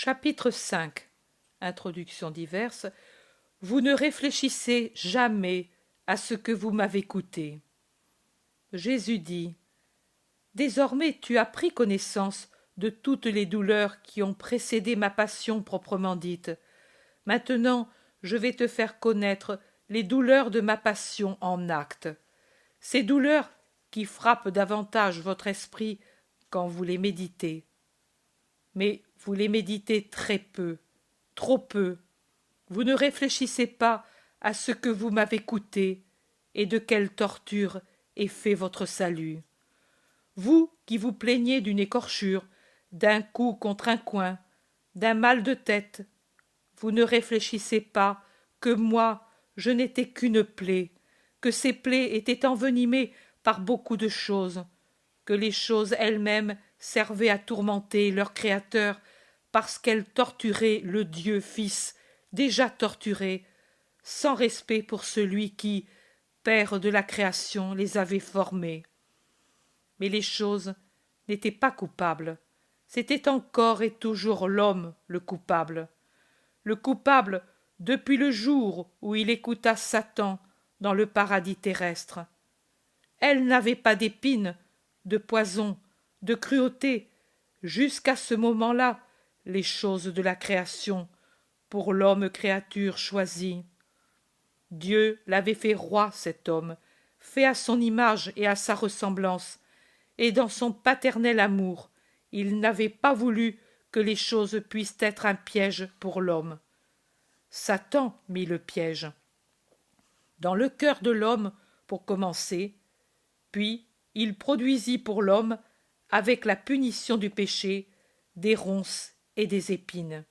Chapitre 5. Introduction diverse. Vous ne réfléchissez jamais à ce que vous m'avez coûté. Jésus dit: Désormais tu as pris connaissance de toutes les douleurs qui ont précédé ma passion proprement dite. Maintenant, je vais te faire connaître les douleurs de ma passion en actes. Ces douleurs qui frappent davantage votre esprit quand vous les méditez. Mais vous les méditez très peu, trop peu. Vous ne réfléchissez pas à ce que vous m'avez coûté et de quelle torture est fait votre salut. Vous qui vous plaignez d'une écorchure, d'un coup contre un coin, d'un mal de tête, vous ne réfléchissez pas que moi, je n'étais qu'une plaie, que ces plaies étaient envenimées par beaucoup de choses, que les choses elles-mêmes servaient à tourmenter leur Créateur parce qu'elles torturaient le Dieu Fils déjà torturé, sans respect pour celui qui, Père de la création, les avait formées. Mais les choses n'étaient pas coupables, c'était encore et toujours l'homme le coupable depuis le jour où il écouta Satan dans le paradis terrestre. Elle n'avait pas d'épines, de poison, de cruauté, jusqu'à ce moment-là, les choses de la création, pour l'homme créature choisie. Dieu l'avait fait roi, cet homme, fait à son image et à sa ressemblance, et dans son paternel amour, il n'avait pas voulu que les choses puissent être un piège pour l'homme. Satan mit le piège dans le cœur de l'homme pour commencer, puis il produisit pour l'homme, avec la punition du péché, des ronces et des épines.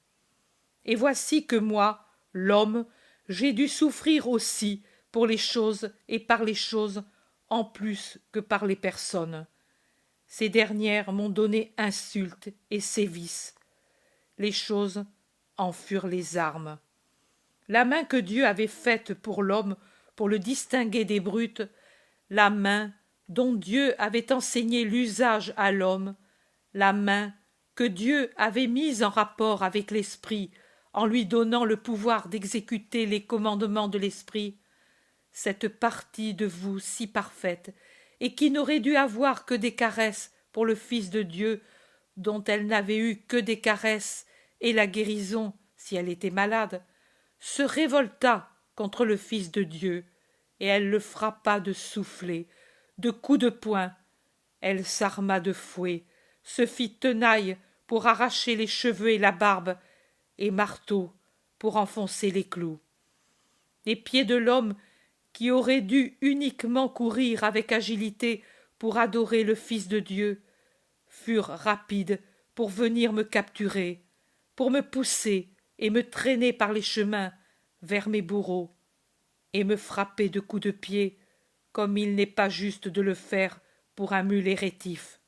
Et voici que moi, l'homme, j'ai dû souffrir aussi pour les choses et par les choses en plus que par les personnes. Ces dernières m'ont donné insulte et sévices. Les choses en furent les armes. La main que Dieu avait faite pour l'homme, pour le distinguer des brutes, la main dont Dieu avait enseigné l'usage à l'homme, la main que Dieu avait mise en rapport avec l'esprit, en lui donnant le pouvoir d'exécuter les commandements de l'esprit, cette partie de vous si parfaite, et qui n'aurait dû avoir que des caresses pour le Fils de Dieu, dont elle n'avait eu que des caresses et la guérison si elle était malade, se révolta contre le Fils de Dieu, et elle le frappa de soufflets, de coups de poing. Elle s'arma de fouet, se fit tenaille pour arracher les cheveux et la barbe, et marteau pour enfoncer les clous. Les pieds de l'homme, qui aurait dû uniquement courir avec agilité pour adorer le Fils de Dieu, furent rapides pour venir me capturer, pour me pousser et me traîner par les chemins vers mes bourreaux, et me frapper de coups de pied, comme il n'est pas juste de le faire pour un mulet rétif.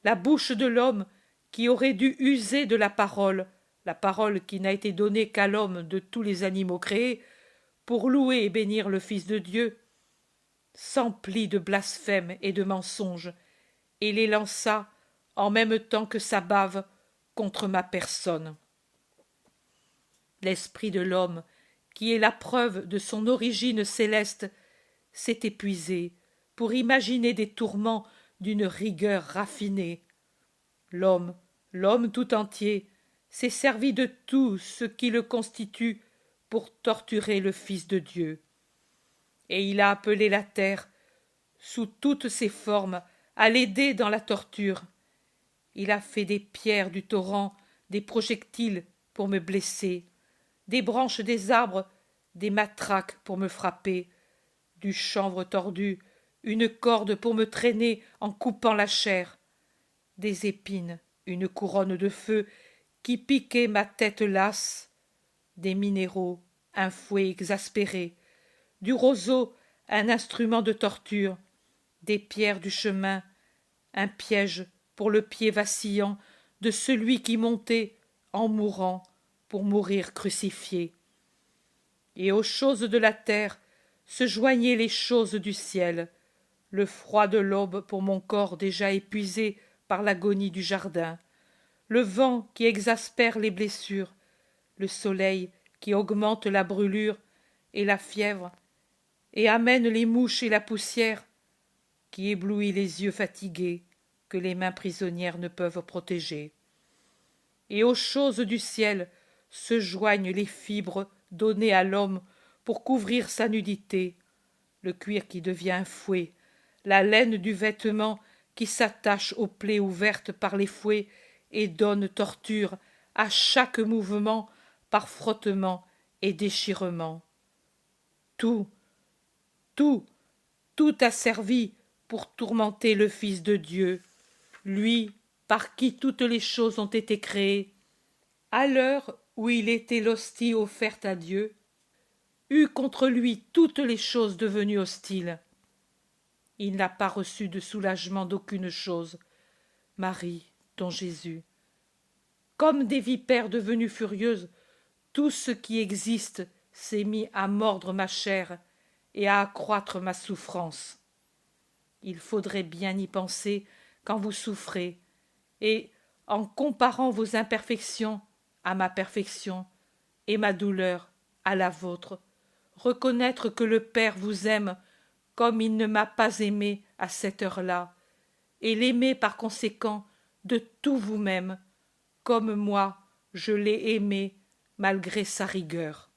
La bouche de l'homme qui aurait dû user de la parole qui n'a été donnée qu'à l'homme de tous les animaux créés, pour louer et bénir le Fils de Dieu, s'emplit de blasphèmes et de mensonges, et les lança, en même temps que sa bave, contre ma personne. L'esprit de l'homme, qui est la preuve de son origine céleste, s'est épuisé pour imaginer des tourments d'une rigueur raffinée. L'homme tout entier, s'est servi de tout ce qui le constitue pour torturer le Fils de Dieu. Et il a appelé la terre, sous toutes ses formes, à l'aider dans la torture. Il a fait des pierres du torrent des projectiles pour me blesser, des branches des arbres des matraques pour me frapper, du chanvre tordu une corde pour me traîner en coupant la chair, des épines une couronne de feu qui piquait ma tête lasse, des minéraux un fouet exaspéré, du roseau un instrument de torture, des pierres du chemin un piège pour le pied vacillant de celui qui montait, en mourant, pour mourir crucifié. Et aux choses de la terre se joignaient les choses du ciel, le froid de l'aube pour mon corps déjà épuisé par l'agonie du jardin, le vent qui exaspère les blessures, le soleil qui augmente la brûlure et la fièvre, et amène les mouches et la poussière, qui éblouit les yeux fatigués que les mains prisonnières ne peuvent protéger. Et aux choses du ciel se joignent les fibres données à l'homme pour couvrir sa nudité, le cuir qui devient un fouet, la laine du vêtement qui s'attache aux plaies ouvertes par les fouets et donne torture à chaque mouvement par frottement et déchirement. Tout, tout, tout a servi pour tourmenter le Fils de Dieu, lui par qui toutes les choses ont été créées. À l'heure où il était l'hostie offerte à Dieu, eut contre lui toutes les choses devenues hostiles. Il n'a pas reçu de soulagement d'aucune chose, Marie, ton Jésus. Comme des vipères devenues furieuses, tout ce qui existe s'est mis à mordre ma chair et à accroître ma souffrance. Il faudrait bien y penser quand vous souffrez, et, en comparant vos imperfections à ma perfection et ma douleur à la vôtre, reconnaître que le Père vous aime comme il ne m'a pas aimé à cette heure-là, et l'aimer par conséquent de tout vous-même, comme moi je l'ai aimé malgré sa rigueur.